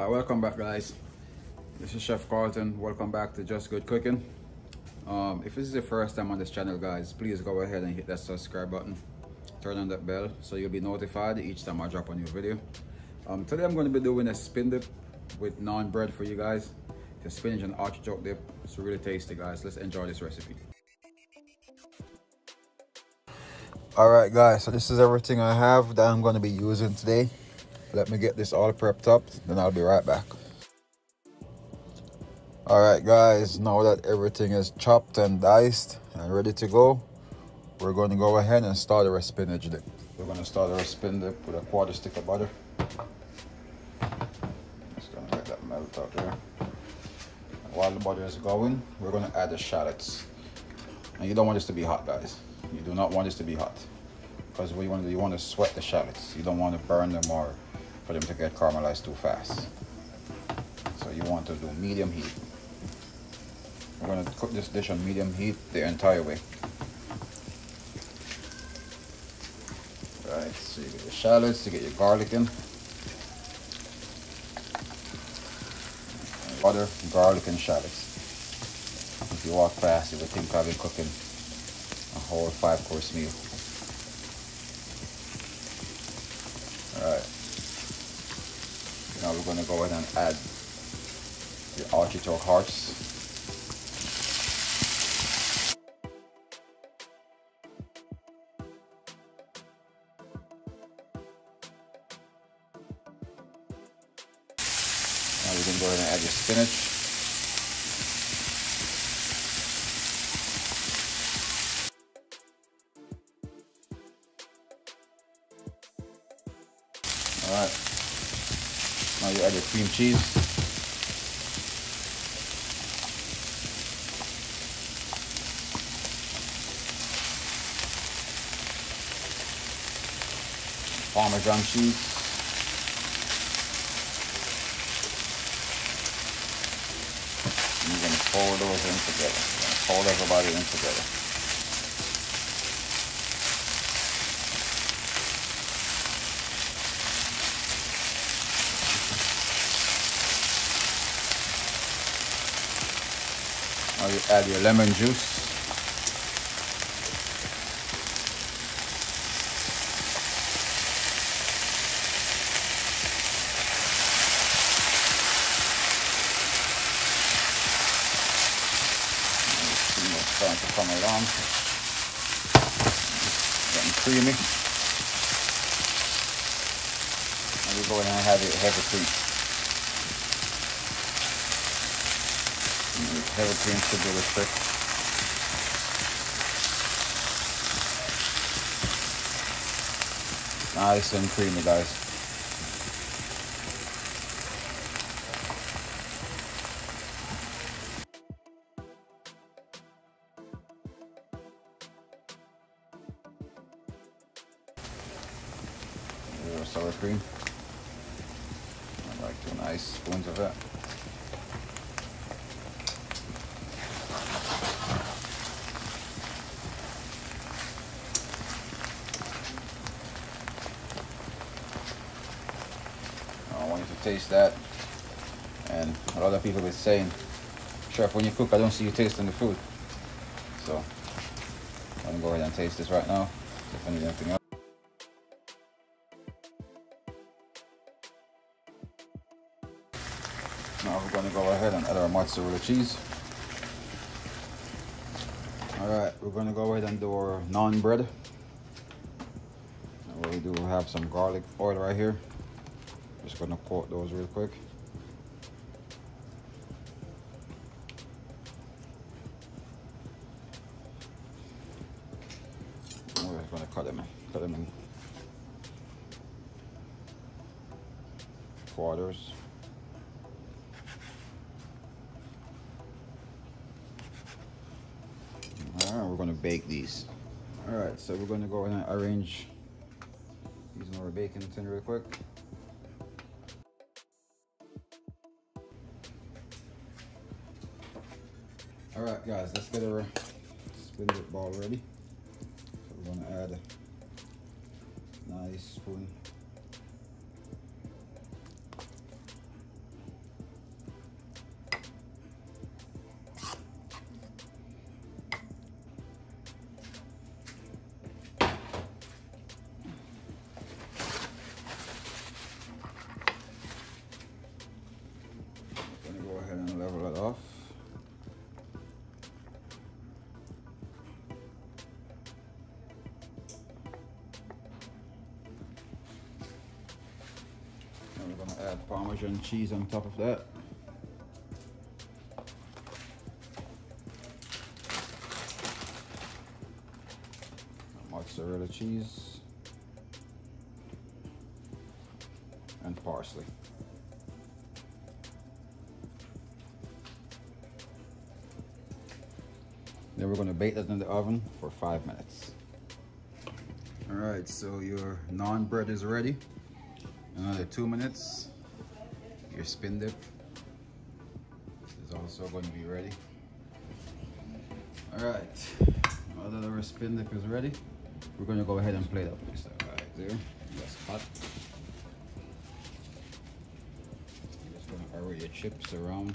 Welcome back, guys. This is Chef Carlton. Welcome back to Just Good Cooking. If this is your first time on this channel, guys, please go ahead and hit that subscribe button. Turn on that bell so you'll be notified each time I drop a new video. Today I'm going to be doing a spin dip with naan bread for you guys. It's a spinach and artichoke dip. It's really tasty, guys. Let's enjoy this recipe. Alright, guys, so this is everything I have that I'm going to be using today. Let me get this all prepped up, then I'll be right back. Alright, guys, now that everything is chopped and diced and ready to go, we're going to go ahead and start our spinach dip. We're going to start our spin dip with a 1/4 stick of butter. Just going to let that melt out there. And while the butter is going, we're going to add the shallots. And you don't want this to be hot, guys. You do not want this to be hot, because what you want to sweat the shallots. You don't want to burn them or for them to get caramelized too fast. So you want to do medium heat. We're going to cook this dish on medium heat the entire way. Right, so you get your shallots, you get your garlic in. Butter, garlic, and shallots. If you walk past, you would think I've been cooking a whole 5-course meal. Alright. Now we're going to go ahead and add the artichoke hearts. Now we can go ahead and add your spinach. Alright, now you add your cream cheese. Parmesan cheese. And you're going to fold those in together. You're going to fold everybody in together. Now you add your lemon juice. Starting to come along. Getting creamy. And we go ahead and have your heavy cream. Heavy cream should do the trick. Nice and creamy, guys. Here's our sour cream. I like 2 nice spoons of it. I want you to taste that. And a lot of people were saying, Chef, when you cook, I don't see you tasting the food. So I'm going to go ahead and taste this right now, if I need anything else. Now we're going to go ahead and add our mozzarella cheese. Alright, we're going to go ahead and do our naan bread. We do have some garlic oil right here. Just going to coat those real quick. We're going to cut them in quarters. Alright, we're going to bake these. Alright, so we're going to go ahead and arrange using our baking tin real quick. Alright, guys, let's get our spin dip ball ready. So we're going to add a nice spoon Parmesan cheese on top of that. Mozzarella cheese and parsley. Then we're going to bake that in the oven for 5 minutes. All right, so your naan bread is ready. Another 2 minutes. Your spin dip is also going to be ready. All right, now that our spin dip is ready, we're going to go ahead and plate up this right there. That's hot. You're just going to arrow your chips around